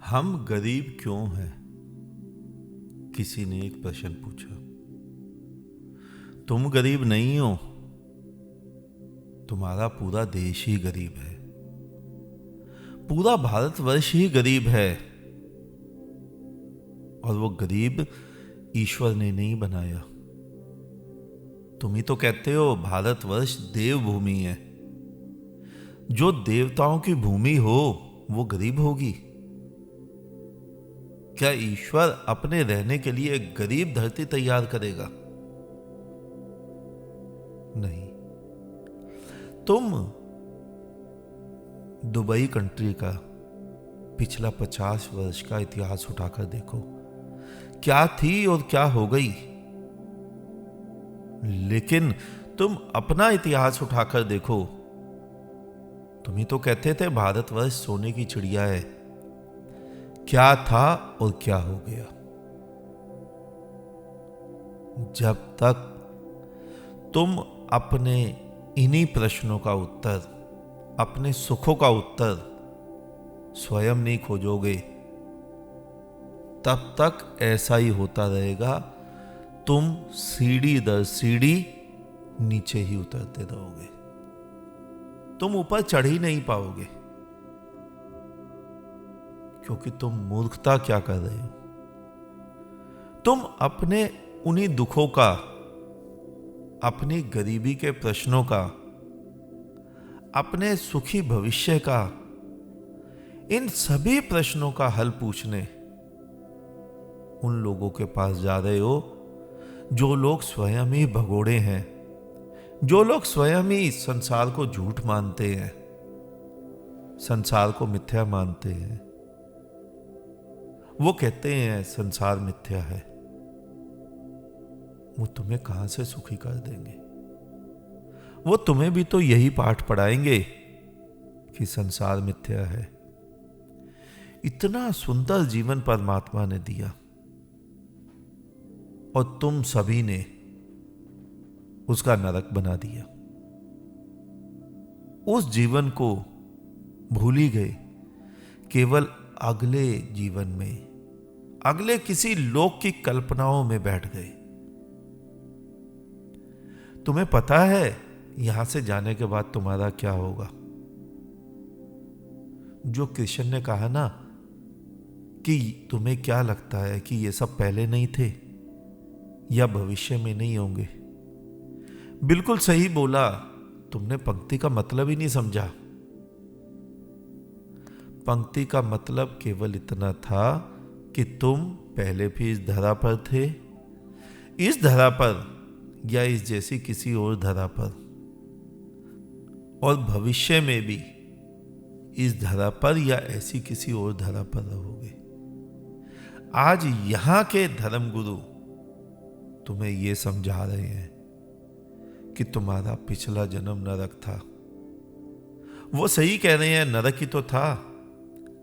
हम गरीब क्यों हैं? किसी ने एक प्रश्न पूछा। तुम गरीब नहीं हो, तुम्हारा पूरा देश ही गरीब है। पूरा भारतवर्ष ही गरीब है। और वो गरीब ईश्वर ने नहीं बनाया। तुम ही तो कहते हो भारतवर्ष देवभूमि है। जो देवताओं की भूमि हो वो गरीब होगी। क्या ईश्वर अपने रहने के लिए एक गरीब धरती तैयार करेगा? नहीं। तुम दुबई कंट्री का पिछला 50 वर्ष का इतिहास उठाकर देखो, क्या थी और क्या हो गई। लेकिन तुम अपना इतिहास उठाकर देखो। तुम ही तो कहते थे भारतवर्ष सोने की चिड़िया है। क्या था और क्या हो गया? जब तक तुम अपने इन्हीं प्रश्नों का उत्तर, अपने सुखों का उत्तर स्वयं नहीं खोजोगे, तब तक ऐसा ही होता रहेगा। तुम सीढ़ी दर सीढ़ी नीचे ही उतरते रहोगे। तुम ऊपर चढ़ ही नहीं पाओगे, क्योंकि तुम मूर्खता क्या कर रहे हो। तुम अपने उन्हीं दुखों का, अपनी गरीबी के प्रश्नों का, अपने सुखी भविष्य का, इन सभी प्रश्नों का हल पूछने उन लोगों के पास जा रहे हो जो लोग स्वयं ही भगोड़े हैं, जो लोग स्वयं ही संसार को झूठ मानते हैं, संसार को मिथ्या मानते हैं। वो कहते हैं संसार मिथ्या है। वो तुम्हें कहां से सुखी कर देंगे? वो तुम्हें भी तो यही पाठ पढ़ाएंगे कि संसार मिथ्या है। इतना सुंदर जीवन परमात्मा ने दिया और तुम सभी ने उसका नरक बना दिया। उस जीवन को भूल ही गए। केवल अगले जीवन में, अगले किसी लोक की कल्पनाओं में बैठ गए। तुम्हें पता है यहां से जाने के बाद तुम्हारा क्या होगा? जो कृष्ण ने कहा ना कि तुम्हें क्या लगता है कि ये सब पहले नहीं थे या भविष्य में नहीं होंगे, बिल्कुल सही बोला। तुमने पंक्ति का मतलब ही नहीं समझा। पंक्ति का मतलब केवल इतना था कि तुम पहले भी इस धरा पर थे, इस धरा पर या इस जैसी किसी और धरा पर, और भविष्य में भी इस धरा पर या ऐसी किसी और धरा पर रहोगे। आज यहां के धर्मगुरु तुम्हें यह समझा रहे हैं कि तुम्हारा पिछला जन्म नरक था। वो सही कह रहे हैं, नरक ही तो था।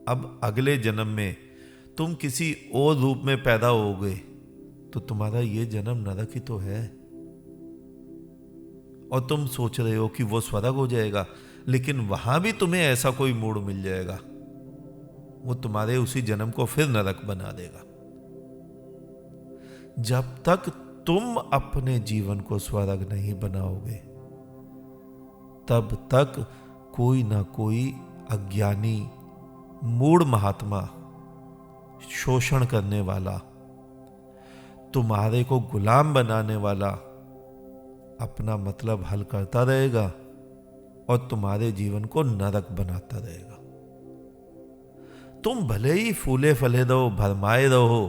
अब अगले जन्म में तुम किसी और रूप में पैदा होगे तो तुम्हारा ये जन्म नरक ही तो है। और तुम सोच रहे हो कि वो स्वर्ग हो जाएगा, लेकिन वहां भी तुम्हें ऐसा कोई मूड मिल जाएगा, वो तुम्हारे उसी जन्म को फिर नरक बना देगा। जब तक तुम अपने जीवन को स्वर्ग नहीं बनाओगे, तब तक कोई ना कोई अज्ञानी मूढ़ महात्मा, शोषण करने वाला, तुम्हारे को गुलाम बनाने वाला अपना मतलब हल करता रहेगा और तुम्हारे जीवन को नरक बनाता रहेगा। तुम भले ही फूले फले रहो, भरमाए रहो,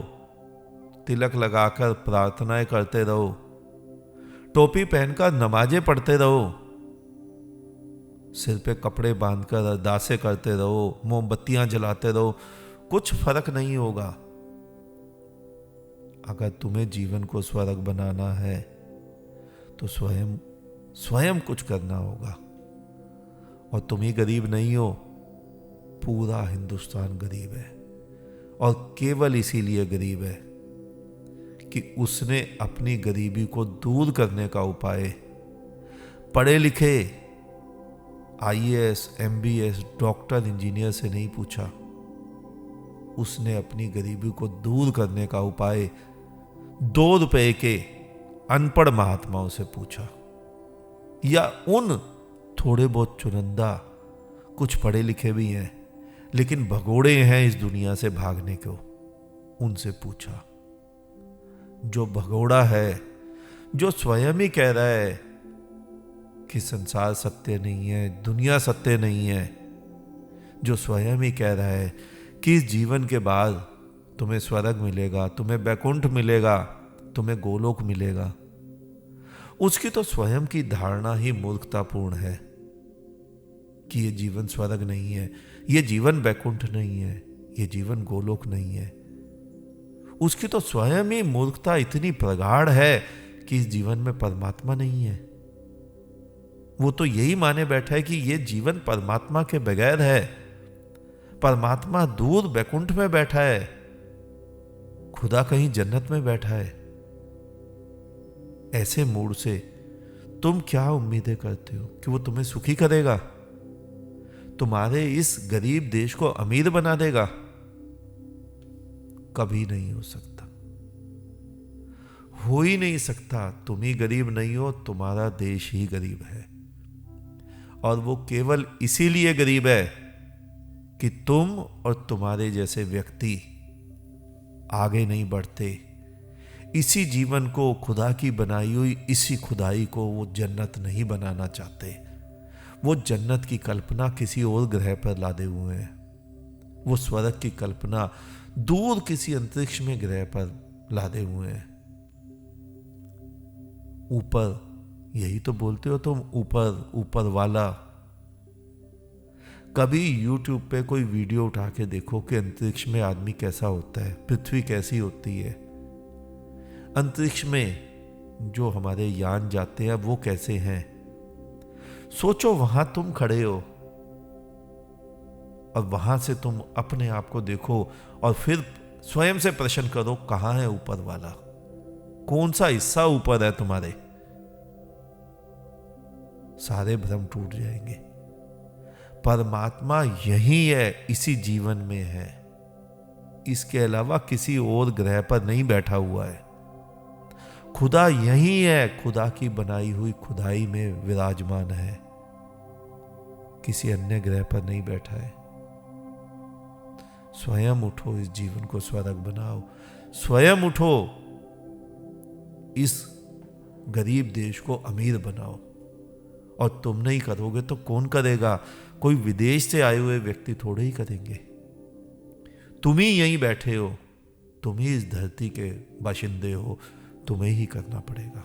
तिलक लगाकर प्रार्थनाएं करते रहो, टोपी पहनकर नमाजें पढ़ते रहो, सिर पे कपड़े बांधकर अरदासें करते रहो, मोमबत्तियां जलाते रहो, कुछ फर्क नहीं होगा। अगर तुम्हें जीवन को स्वर्ग बनाना है तो स्वयं कुछ करना होगा। और तुम ही गरीब नहीं हो, पूरा हिंदुस्तान गरीब है। और केवल इसीलिए गरीब है कि उसने अपनी गरीबी को दूर करने का उपाय पढ़े लिखे आईएएस, एमबीएस, डॉक्टर, इंजीनियर से नहीं पूछा। उसने अपनी गरीबी को दूर करने का उपाय 2 रुपए के अनपढ़ महात्माओं से पूछा, या उन थोड़े बहुत चुनिंदा कुछ पढ़े लिखे भी हैं लेकिन भगोड़े हैं इस दुनिया से भागने को, उनसे पूछा। जो भगोड़ा है, जो स्वयं ही कह रहा है कि संसार सत्य नहीं है, दुनिया सत्य नहीं है, जो स्वयं ही कह रहा है कि इस जीवन के बाद तुम्हें स्वर्ग मिलेगा, तुम्हें बैकुंठ मिलेगा, तुम्हें गोलोक मिलेगा, उसकी तो स्वयं की धारणा ही मूर्खतापूर्ण है कि ये जीवन स्वर्ग नहीं है, ये जीवन बैकुंठ नहीं है, ये जीवन गोलोक नहीं है। उसकी तो स्वयं ही मूर्खता इतनी प्रगाढ़ है कि इस जीवन में परमात्मा नहीं है। वो तो यही माने बैठा है कि ये जीवन परमात्मा के बगैर है, परमात्मा दूर बैकुंठ में बैठा है, खुदा कहीं जन्नत में बैठा है। ऐसे मूड से तुम क्या उम्मीदें करते हो कि वो तुम्हें सुखी करेगा, तुम्हारे इस गरीब देश को अमीर बना देगा? कभी नहीं हो सकता, हो ही नहीं सकता। तुम ही गरीब नहीं हो, तुम्हारा देश ही गरीब है, और वो केवल इसीलिए गरीब है कि तुम और तुम्हारे जैसे व्यक्ति आगे नहीं बढ़ते। इसी जीवन को, खुदा की बनाई हुई इसी खुदाई को वो जन्नत नहीं बनाना चाहते। वो जन्नत की कल्पना किसी और ग्रह पर लादे हुए हैं, वो स्वर्ग की कल्पना दूर किसी अंतरिक्ष में ग्रह पर लादे हुए हैं। ऊपर, यही तो बोलते हो तुम, ऊपर ऊपर वाला। कभी YouTube पे कोई वीडियो उठा के देखो कि अंतरिक्ष में आदमी कैसा होता है, पृथ्वी कैसी होती है, अंतरिक्ष में जो हमारे यान जाते हैं वो कैसे हैं। सोचो, वहां तुम खड़े हो और वहां से तुम अपने आप को देखो और फिर स्वयं से प्रश्न करो, कहां है ऊपर वाला? कौन सा हिस्सा ऊपर है तुम्हारे? सारे भ्रम टूट जाएंगे। परमात्मा यही है, इसी जीवन में है, इसके अलावा किसी और ग्रह पर नहीं बैठा हुआ है। खुदा यही है, खुदा की बनाई हुई खुदाई में विराजमान है, किसी अन्य ग्रह पर नहीं बैठा है। स्वयं उठो, इस जीवन को स्वर्ग बनाओ। स्वयं उठो, इस गरीब देश को अमीर बनाओ। और तुम नहीं करोगे तो कौन करेगा? कोई विदेश से आए हुए व्यक्ति थोड़े ही करेंगे। तुम ही यहीं बैठे हो, तुम ही इस धरती के बाशिंदे हो, तुम्हें ही करना पड़ेगा।